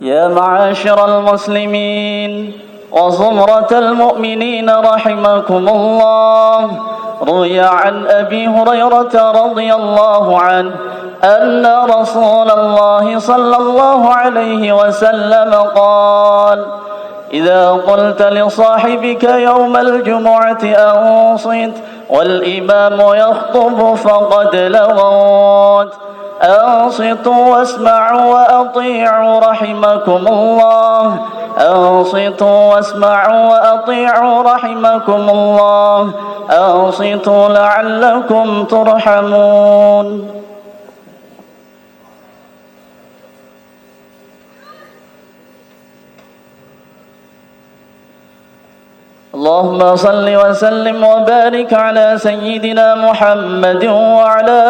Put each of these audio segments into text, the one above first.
يا معاشر المسلمين وزمرة المؤمنين رحمكم الله، روي عن أبي هريرة رضي الله عنه أن رسول الله صلى الله عليه وسلم قال: إذا قلت لصاحبك يوم الجمعة أنصت والإمام يخطب فقد لغوت. أنصتوا واسمعوا وأطيعوا رحمكم الله. أنصتوا واسمعوا وأطيعوا رحمكم الله. أنصتوا لعلكم ترحمون. اللهم صل وسلم وبارك على سيدنا محمد وعلى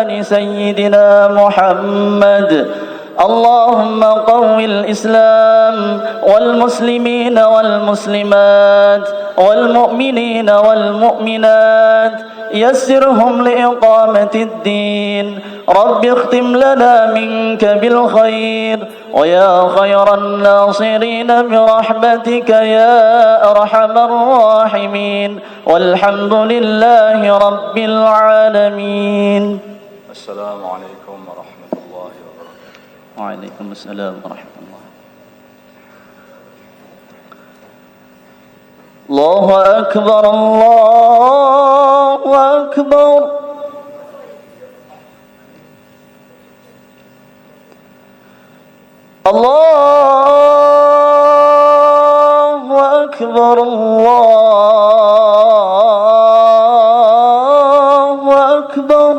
آل سيدنا محمد. اللهم قو الإسلام والمسلمين والمسلمات والمؤمنين والمؤمنات، يسرهم لإقامة الدين. رب اختم لنا منك بالخير، ويا خير الناصرين برحمتك يا أرحم الراحمين، والحمد لله رب العالمين. السلام عليكم ورحمة الله وبركاته. وعليكم السلام ورحمة الله. الله أكبر الله أكبر. الله أكبر الله أكبر.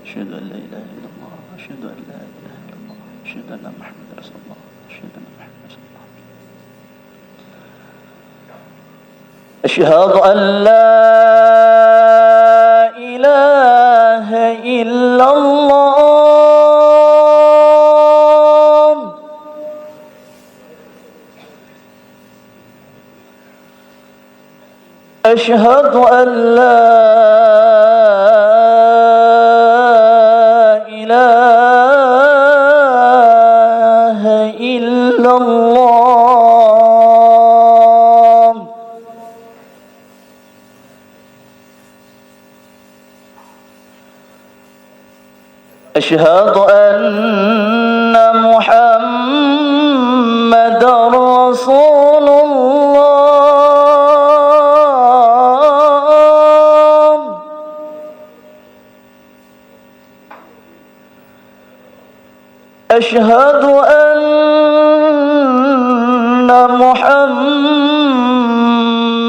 أشهد أن لا إله إلا الله، أشهد أن لا إله إلا الله، أشهد أن محمدا رسول الله، أشهد أن محمدا رسول الله. أشهد أن لا إله إلا الله. أشهد أن لا إله إلا الله. أشهد أن محمدا رسول الله. أشهد أن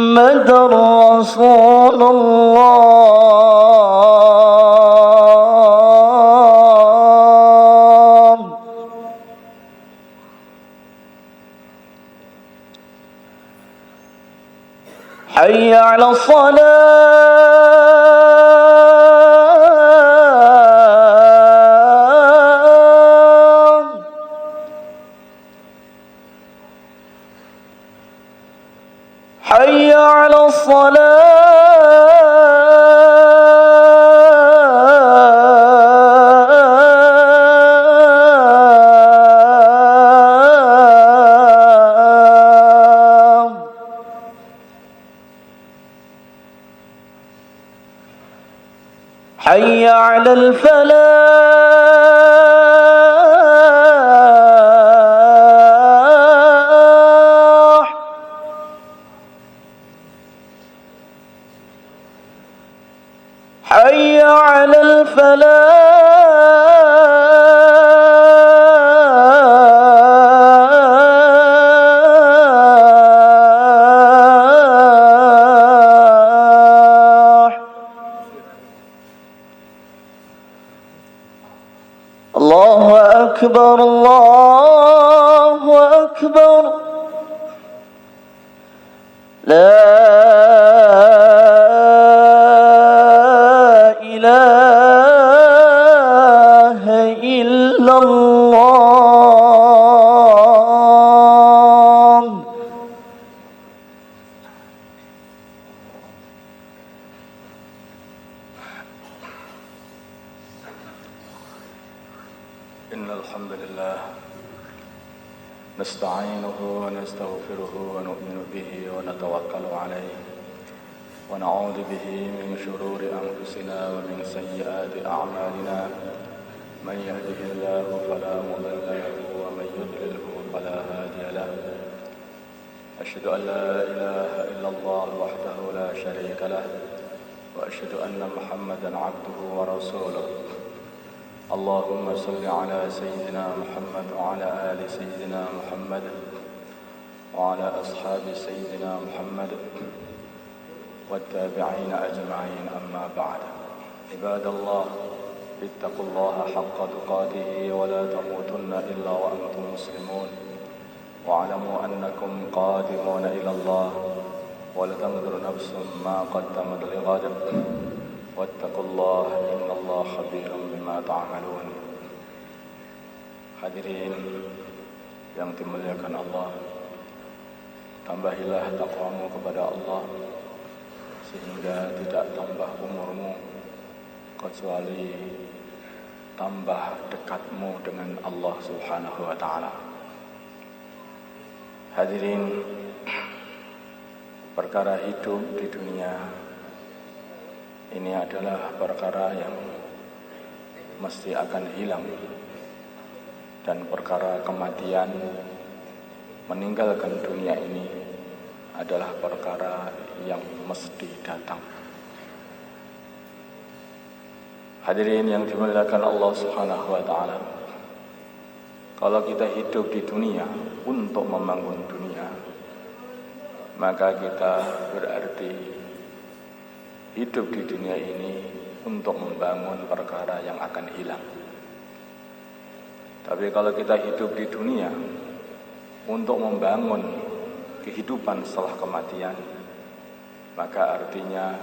محمدا رسول الله. حي على الصلاة. حي على الصلاة. حي على الفلاح. حي على الفلاح. الله أكبر الله أكبر. لا إله إلا الله. إن الحمد لله نستعينه ونستغفره ونؤمن به ونتوكل عليه ونعوذ به من شرور أنفسنا ومن سيئات أعمالنا من يهده الله فلا مضل له ومن يضلله فلا هادي له أشهد أن لا إله إلا الله وحده لا شريك له وأشهد أن محمدا عبده ورسوله اللهم صل على سيدنا محمد وعلى آل سيدنا محمد وعلى أصحاب سيدنا محمد والتابعين أجمعين أما بعد عباد الله اتقوا الله حق تقاته ولا تموتن إلا وأنتم مسلمون واعلموا أنكم قادمون إلى الله ولتنظر نفس ما قدمت لغد واتقوا الله إن الله خبير بما تعملون. Hadirin yang dimuliakan Allah, tambahilah takwamu kepada Allah sehingga tidak tambah umurmu kecuali tambah dekatmu dengan Allah Subhanahu wa taala. Hadirin, perkara hidup di dunia ini adalah perkara yang mesti akan hilang, dan perkara kematian meninggalkan dunia ini adalah perkara yang mesti datang. Hadirin yang dimuliakan Allah Subhanahu wa taala, kalau kita hidup di dunia untuk membangun dunia, maka kita berarti hidup di dunia ini untuk membangun perkara yang akan hilang. Tapi kalau kita hidup di dunia untuk membangun kehidupan setelah kematian, maka artinya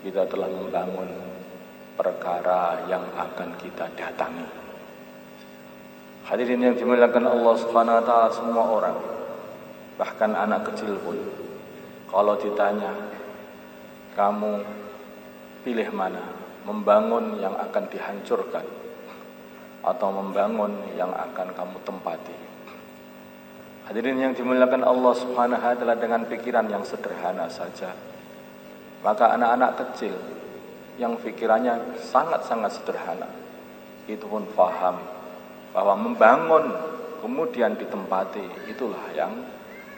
kita telah membangun perkara yang akan kita datangi. Hadirin yang dimuliakan Allah Subhanahu wa taala, semua orang, bahkan anak kecil pun, kalau ditanya, kamu pilih mana? Membangun yang akan dihancurkan atau membangun yang akan kamu tempati? Hadirin yang dimuliakan Allah Subhanahu wa taala, dengan pikiran yang sederhana saja, maka anak-anak kecil yang pikirannya sangat-sangat sederhana itu pun paham bahwa membangun kemudian ditempati itulah yang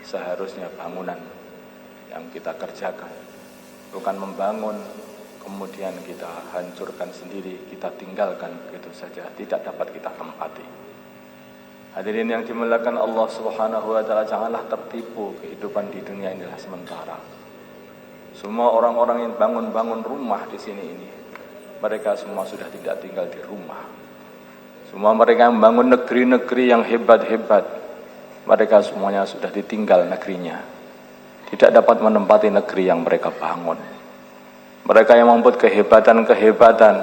seharusnya bangunan yang kita kerjakan. Bukan membangun kemudian kita hancurkan sendiri, kita tinggalkan begitu saja, tidak dapat kita tempati. Hadirin yang dimuliakan Allah Subhanahu wa taala, janganlah tertipu, kehidupan di dunia inilah sementara. Semua orang-orang yang bangun-bangun rumah di sini ini, mereka semua sudah tidak tinggal di rumah. Semua mereka yang membangun negeri-negeri yang hebat-hebat, mereka semuanya sudah ditinggal negerinya, tidak dapat menempati negeri yang mereka bangun. Mereka yang membuat kehebatan-kehebatan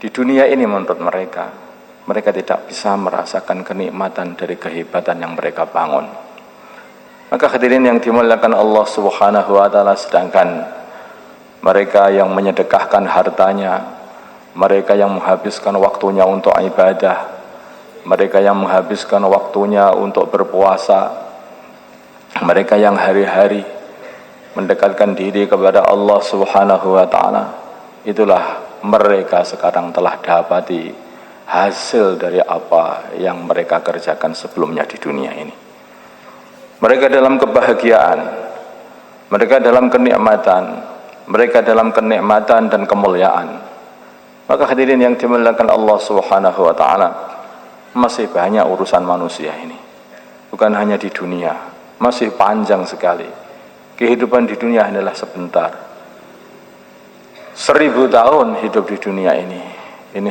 di dunia ini, menurut mereka tidak bisa merasakan kenikmatan dari kehebatan yang mereka bangun. Maka hadirin yang dimuliakan Allah Subhanahu wa taala, sedangkan mereka yang menyedekahkan hartanya, mereka yang menghabiskan waktunya untuk ibadah, mereka yang menghabiskan waktunya untuk berpuasa, mereka yang hari-hari mendekatkan diri kepada Allah Subhanahu wa taala, itulah mereka sekarang telah dapati hasil dari apa yang mereka kerjakan sebelumnya di dunia ini. Mereka dalam kebahagiaan, mereka dalam kenikmatan, mereka dalam kenikmatan dan kemuliaan. Maka hadirin yang dimuliakan Allah Subhanahu wa taala, masih banyak urusan manusia ini. Bukan hanya di dunia, masih panjang sekali. Kehidupan di dunia adalah sebentar. 1000 tahun hidup di dunia ini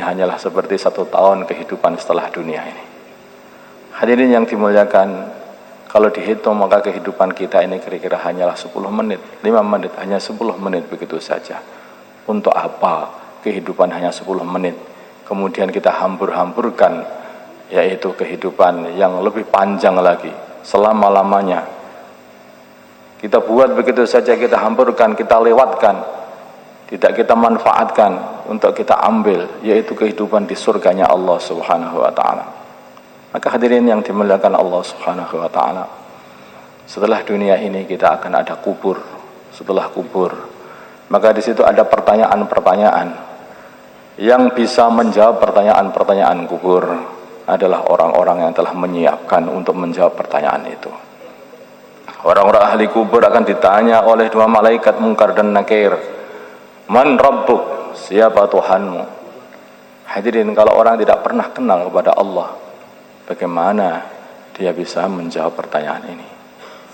hanyalah seperti 1 tahun kehidupan setelah dunia ini. Hadirin yang dimuliakan, kalau dihitung maka kehidupan kita ini kira-kira hanyalah 10 menit, 5 menit, hanya 10 menit begitu saja. Untuk apa kehidupan hanya 10 menit? Kemudian kita hambur-hamburkan, yaitu kehidupan yang lebih panjang lagi, selama-lamanya. Kita buat begitu saja, kita hamburkan, kita lewatkan, tidak kita manfaatkan untuk kita ambil, yaitu kehidupan di surganya Allah Subhanahu wa ta'ala. Maka hadirin yang dimuliakan Allah Subhanahu wa taala, setelah dunia ini kita akan ada kubur. Setelah kubur, maka di situ ada pertanyaan-pertanyaan. Yang bisa menjawab pertanyaan-pertanyaan kubur adalah orang-orang yang telah menyiapkan untuk menjawab pertanyaan itu. Orang-orang ahli kubur akan ditanya oleh dua malaikat Munkar dan Nakir, "Man Rabbuk?" Siapa Tuhanmu? Hadirin, kalau orang tidak pernah kenal kepada Allah, bagaimana dia bisa menjawab pertanyaan ini?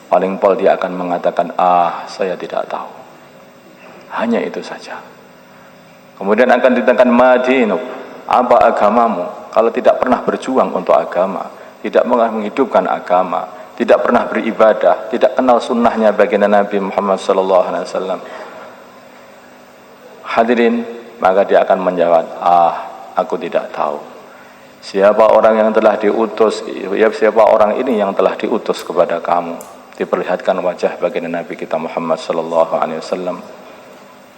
Paling pol dia akan mengatakan, saya tidak tahu. Hanya itu saja. Kemudian akan ditanyakan, "Madinuk?" Apa agamamu? Kalau tidak pernah berjuang untuk agama, tidak pernah menghidupkan agama, tidak pernah beribadah, tidak kenal sunnahnya baginda Nabi Muhammad SAW, hadirin, maka dia akan menjawab, aku tidak tahu. Siapa orang yang telah diutus? Ya, siapa orang ini yang telah diutus kepada kamu? Diperlihatkan wajah baginda Nabi kita Muhammad SAW.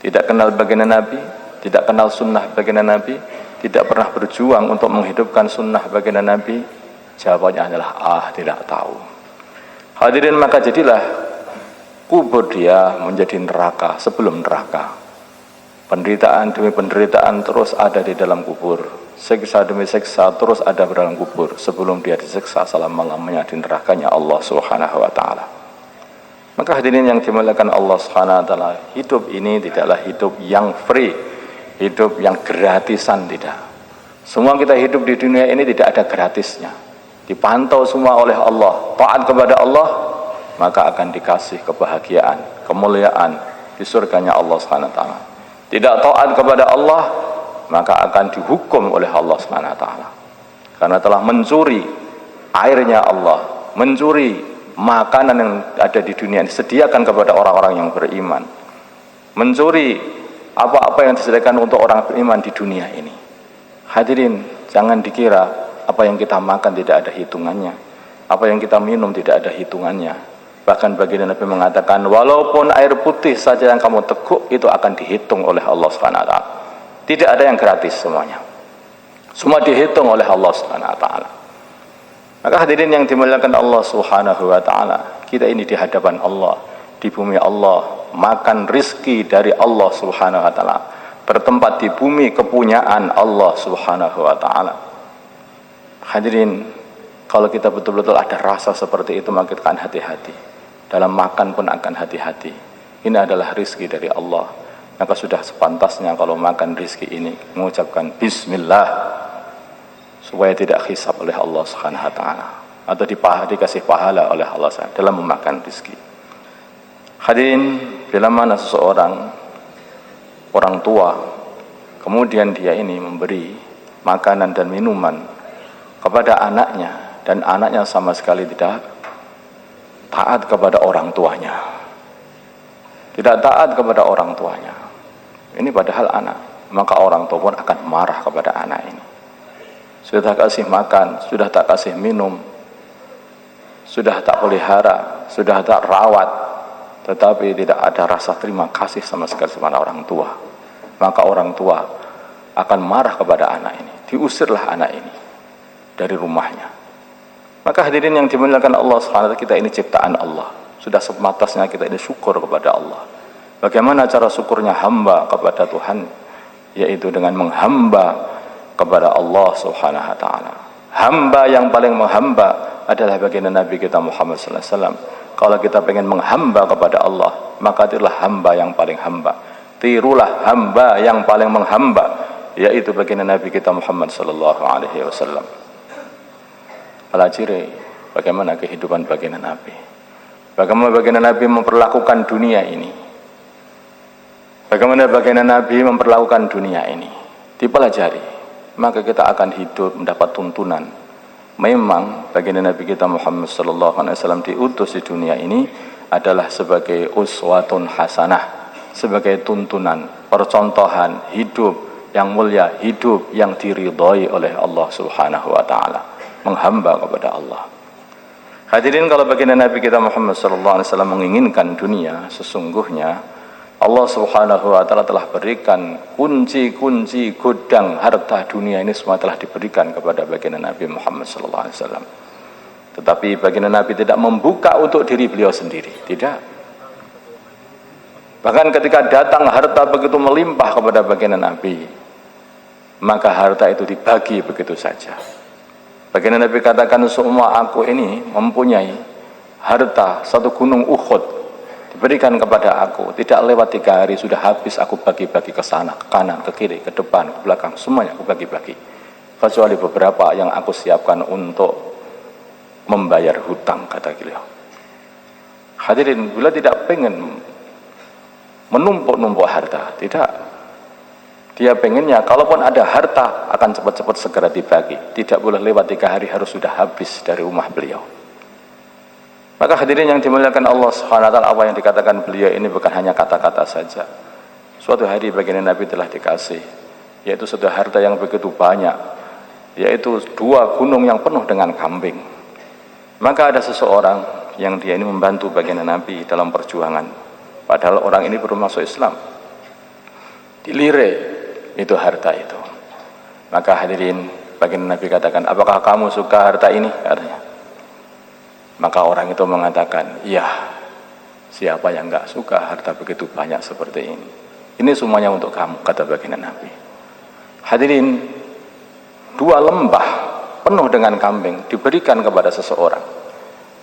Tidak kenal baginda Nabi, tidak kenal sunnah baginda Nabi, tidak pernah berjuang untuk menghidupkan sunnah baginda Nabi. Jawabannya adalah tidak tahu. Hadirin, maka jadilah kubur dia menjadi neraka sebelum neraka. Penderitaan demi penderitaan terus ada di dalam kubur. Siksa demi siksa terus ada di dalam kubur sebelum dia disiksa selama-lamanya di nerakanya Allah Subhanahu wa taala. Maka hadirin yang dimuliakan Allah Subhanahu wa taala, hidup ini tidaklah hidup yang free, hidup yang gratisan, tidak. Semua kita hidup di dunia ini tidak ada gratisnya. Dipantau semua oleh Allah. Taat kepada Allah, maka akan dikasih kebahagiaan, kemuliaan di surganya Allah Subhanahu wa taala. Tidak taat kepada Allah, maka akan dihukum oleh Allah SWT, karena telah mencuri airnya Allah, mencuri makanan yang ada di dunia ini, disediakan kepada orang-orang yang beriman, mencuri apa-apa yang disediakan untuk orang beriman di dunia ini. Hadirin, jangan dikira apa yang kita makan tidak ada hitungannya, apa yang kita minum tidak ada hitungannya. Bahkan baginda Nabi mengatakan, walaupun air putih saja yang kamu teguk itu akan dihitung oleh Allah SWT. Tidak ada yang gratis semuanya. Semua dihitung oleh Allah Subhanahu wa taala. Maka hadirin yang dimuliakan Allah Subhanahu wa taala, kita ini di hadapan Allah, di bumi Allah, makan rizki dari Allah Subhanahu wa taala, bertempat di bumi kepunyaan Allah Subhanahu wa taala. Hadirin, kalau kita betul-betul ada rasa seperti itu, maka kita akan hati-hati. Dalam makan pun akan hati-hati. Ini adalah rizki dari Allah. Maka sudah sepantasnya kalau makan rizki ini mengucapkan Bismillah, supaya tidak hisab oleh Allah Subhanahu wa taala, atau dikasih pahala oleh Allah SWT dalam memakan rizki. Hadirin, bila mana seseorang orang tua kemudian dia ini memberi makanan dan minuman kepada anaknya, dan anaknya sama sekali tidak taat kepada orang tuanya, tidak taat kepada orang tuanya, ini padahal anak, maka orang tua pun akan marah kepada anak ini. Sudah tak kasih makan, sudah tak kasih minum, sudah tak pelihara, sudah tak rawat, tetapi tidak ada rasa terima kasih sama sekali kepada orang tua, maka orang tua akan marah kepada anak ini. Diusirlah anak ini dari rumahnya. Maka hadirin yang dimuliakan Allah SWT, kita ini ciptaan Allah. Sudah sepantasnya kita ini syukur kepada Allah. Bagaimana cara syukurnya hamba kepada Tuhan? Yaitu dengan menghamba kepada Allah Subhanahu wa taala. Hamba yang paling menghamba adalah baginda Nabi kita Muhammad sallallahu alaihi wasallam. Kalau kita ingin menghamba kepada Allah, maka itulah hamba yang paling hamba. Tirulah hamba yang paling menghamba, yaitu baginda Nabi kita Muhammad sallallahu alaihi wasallam. Pelajari bagaimana kehidupan baginda Nabi, bagaimana baginda Nabi memperlakukan dunia ini, bagaimana baginda Nabi memperlakukan dunia ini. Dipelajari, maka kita akan hidup mendapat tuntunan. Memang baginda Nabi kita Muhammad sallallahu alaihi wasallam diutus di dunia ini adalah sebagai uswatun hasanah, sebagai tuntunan, percontohan hidup yang mulia, hidup yang diridhai oleh Allah Subhanahu wa taala, menghamba kepada Allah. Hadirin, kalau baginda Nabi kita Muhammad sallallahu alaihi wasallam menginginkan dunia, sesungguhnya Allah Subhanahu wa taala telah berikan kunci-kunci gudang harta dunia ini semua telah diberikan kepada baginda Nabi Muhammad sallallahu alaihi wasallam. Tetapi baginda Nabi tidak membuka untuk diri beliau sendiri, tidak. Bahkan ketika datang harta begitu melimpah kepada baginda Nabi, maka harta itu dibagi begitu saja. Baginda Nabi katakan, semua aku ini mempunyai harta satu gunung Uhud, diberikan kepada aku, tidak lewat 3 hari sudah habis, aku bagi-bagi ke sana, ke kanan, ke kiri, ke depan, ke belakang, semuanya aku bagi-bagi, kecuali beberapa yang aku siapkan untuk membayar hutang, kata beliau. Hadirin, bila tidak pengen menumpuk-numpuk harta, tidak, dia pengennya kalaupun ada harta akan cepat-cepat segera dibagi, tidak boleh lewat 3 hari harus sudah habis dari rumah beliau. Maka hadirin yang dimuliakan Allah Subhanahu wa taala, apa yang dikatakan beliau ini bukan hanya kata-kata saja. Suatu hari baginda Nabi telah dikasih, yaitu sudah harta yang begitu banyak, yaitu 2 gunung yang penuh dengan kambing. Maka ada seseorang yang dia ini membantu baginda Nabi dalam perjuangan, padahal orang ini belum masuk Islam. Dilirik itu harta itu. Maka hadirin, baginda Nabi katakan, apakah kamu suka harta ini? Katanya. Maka orang itu mengatakan, iya, siapa yang enggak suka harta begitu banyak seperti ini? Ini semuanya untuk kamu, kata baginda Nabi. Hadirin, 2 lembah penuh dengan kambing diberikan kepada seseorang.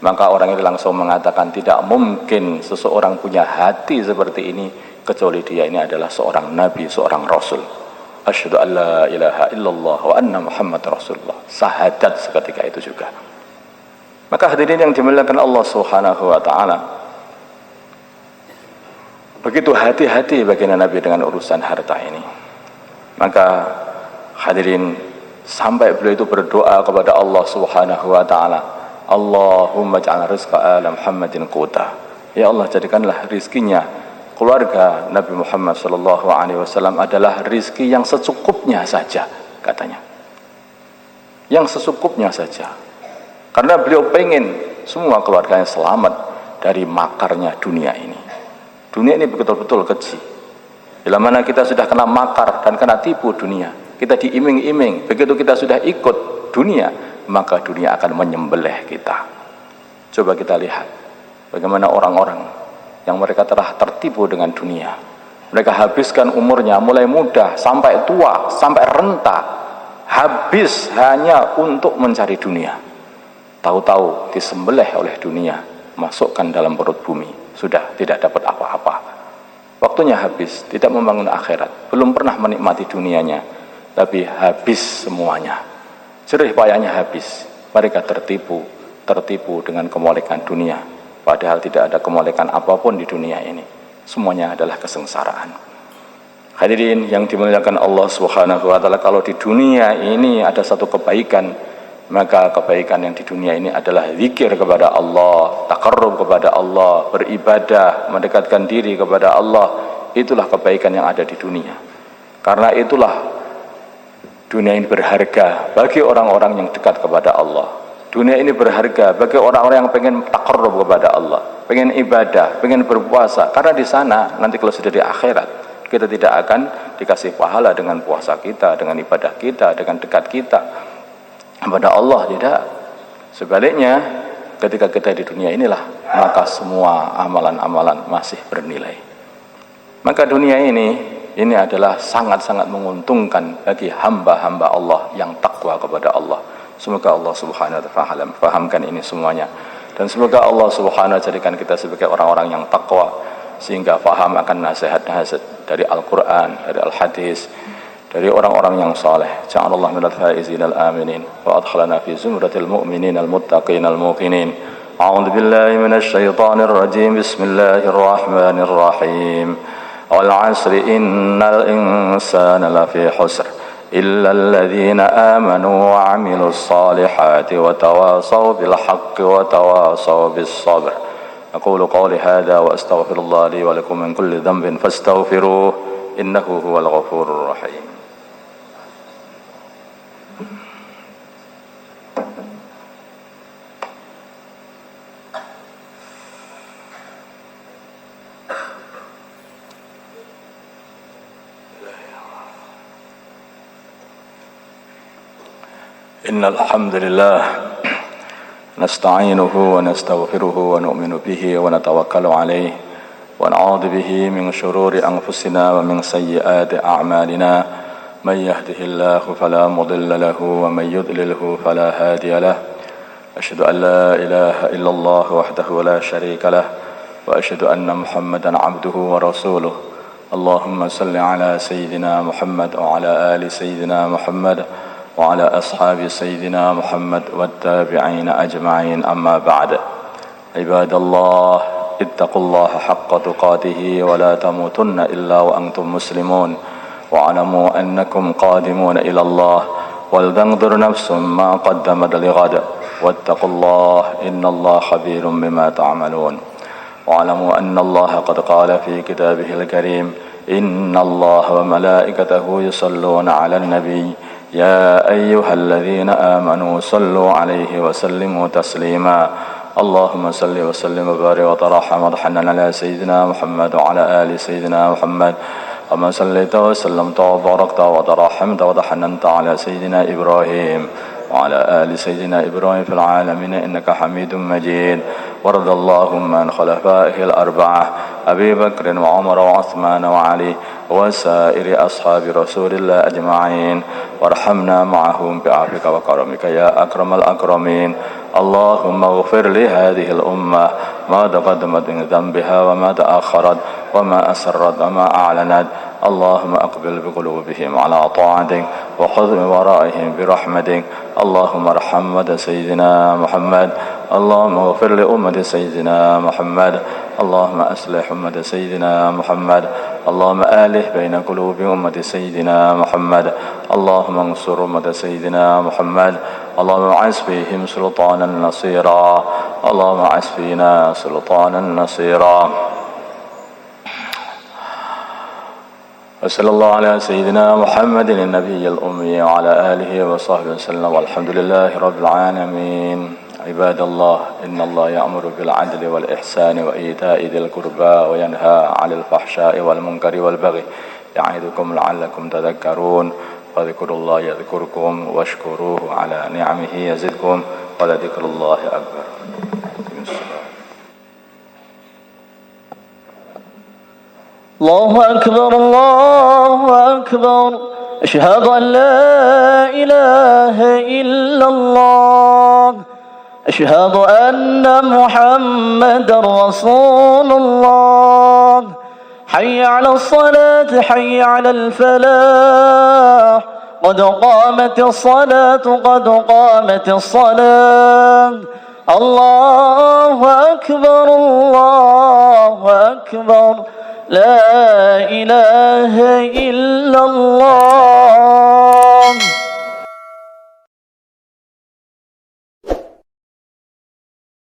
Maka orang itu langsung mengatakan, tidak mungkin seseorang punya hati seperti ini kecuali dia ini adalah seorang nabi, seorang rasul. Asyhadu an la ilaha illallah wa anna Muhammad Rasulullah. Syahadat seketika itu juga. Maka hadirin yang dimuliakan Allah Subhanahu wa taala, begitu hati-hati baginda Nabi dengan urusan harta ini. Maka hadirin, sampai beliau itu berdoa kepada Allah Subhanahu wa taala, Allahumma ja'al rizqa ala Muhammadin quta. Ya Allah, jadikanlah rizkinya keluarga Nabi Muhammad sallallahu alaihi wasallam adalah rizki yang secukupnya saja, katanya. Yang secukupnya saja. Karena beliau pengen semua keluarganya selamat dari makarnya dunia ini. Dunia ini betul-betul keji. Bila mana kita sudah kena makar dan kena tipu dunia, kita diiming-iming, begitu kita sudah ikut dunia, maka dunia akan menyembelih kita. Coba kita lihat bagaimana orang-orang yang mereka telah tertipu dengan dunia. Mereka habiskan umurnya mulai muda sampai tua, sampai renta, habis hanya untuk mencari dunia. Tahu-tahu disembelih oleh dunia, masukkan dalam perut bumi, sudah tidak dapat apa-apa. Waktunya habis, tidak membangun akhirat, belum pernah menikmati dunianya, tapi habis semuanya. Jerih payahnya habis. Mereka tertipu dengan kemolekan dunia, padahal tidak ada kemolekan apapun di dunia ini. Semuanya adalah kesengsaraan. Hadirin yang dimuliakan Allah Subhanahu wa taala, kalau di dunia ini ada satu kebaikan, maka kebaikan yang di dunia ini adalah zikir kepada Allah, taqarrub kepada Allah, beribadah, mendekatkan diri kepada Allah. Itulah kebaikan yang ada di dunia. Karena itulah dunia ini berharga bagi orang-orang yang dekat kepada Allah. Dunia ini berharga bagi orang-orang yang pengen taqarrub kepada Allah, pengen ibadah, pengen berpuasa. Karena di sana nanti kalau sudah di akhirat, kita tidak akan dikasih pahala dengan puasa kita, dengan ibadah kita, dengan dekat kita kepada Allah, tidak. Sebaliknya, ketika kita di dunia inilah, maka semua amalan-amalan masih bernilai. Maka dunia ini adalah sangat-sangat menguntungkan bagi hamba-hamba Allah yang takwa kepada Allah. Semoga Allah Subhanahu wa taala fahamkan ini semuanya, dan semoga Allah Subhanahu wa taala jadikan kita sebagai orang-orang yang takwa, sehingga faham akan nasihat-nasihat dari Al-Quran, dari Al-Hadis, dari orang-orang yang saleh. Ja'alallah minal faizin al-aminin wa adkhalana fi zumratil mu'minin al-muttaqin al-muqinin. A'udzu billahi minasy syaithanir rajim. Bismillahirrahmanirrahim. Wal 'asri innal insana lafi khusr illa alladhina amanu wa 'amilus salihati wa tawasaw bil haqqi wa tawasaw bis sabr. Aqulu qawli hadha wa astaghfirullah li wa lakum min kulli dhanbin fastaghfiruhu innahu huwal ghafurur rahim. إن الحمد لله نستعينه ونستغفره ونؤمن به ونتوكل عليه ونعوذ به من شرور أنفسنا ومن سيئات أعمالنا من يهده الله فلا مضل له ومن يضلله فلا هادي له أشهد أن لا إله إلا الله وحده لا شريك له وأشهد أن محمدا عبده ورسوله اللهم صل على سيدنا محمد وعلى آل سيدنا محمد وعلى أصحاب سيدنا محمد والتابعين أجمعين أما بعد عباد الله اتقوا الله حق تقاته ولا تموتن إلا وأنتم مسلمون واعلموا أنكم قادمون إلى الله ولتنظر نفس ما قدمت لغد واتقوا الله إن الله خبير بما تعملون واعلموا أن الله قد قال في كتابه الكريم إن الله وملائكته يصلون على النبي يا أيها الذين آمنوا صلوا عليه وسلموا تسليما اللهم صل وسلم وبارك وترحم وتحنن على سيدنا محمد وعلى آل سيدنا محمد كما صليت وسلمت وباركت وترحمت وتحننت على سيدنا إبراهيم وعلى آل سيدنا إبراهيم في العالمين إنك حميد مجيد وارض اللهم عن خلفائه الأربعة أبي بكر وعمر وعثمان وعلي وسائر أصحاب رسول الله أجمعين وارحمنا معهم بعفوك وكرمك يا أكرم الأكرمين اللهم اغفر لهذه الأمة ما تقدمت من ذنبها وما تأخرت وما أسرت وما أعلنت اللهم أقبل بقلوبهم على طاعتك وخذ من ورائهم برحمتك اللهم ارحم أمة سيدنا محمد اللهم اغفر لأمة سيدنا محمد اللهم أصلح أمة سيدنا محمد اللهم آلف بين قلوب أمة سيدنا محمد اللهم انصر أمة سيدنا محمد اللهم اعز فيهم سلطانا نصيرا اللهم اعز فينا سلطانا نصيرا وصلى الله على سيدنا محمد النبي الأمي وعلى آله وصحبه وسلم والحمد لله رب العالمين عباد الله إن الله يأمر بالعدل والإحسان وإيتاء ذي القربى وينهى عن الفحشاء والمنكر والبغي يعظكم لعلكم تذكرون فاذكروا الله يذكركم واشكروه على نعمه يزدكم ولذكر الله أكبر الله أكبر الله أكبر أشهد أن لا إله إلا الله أشهد أن محمدا رسول الله حي على الصلاة حي على الفلاح قد قامت الصلاة قد قامت الصلاة الله أكبر الله أكبر لا إله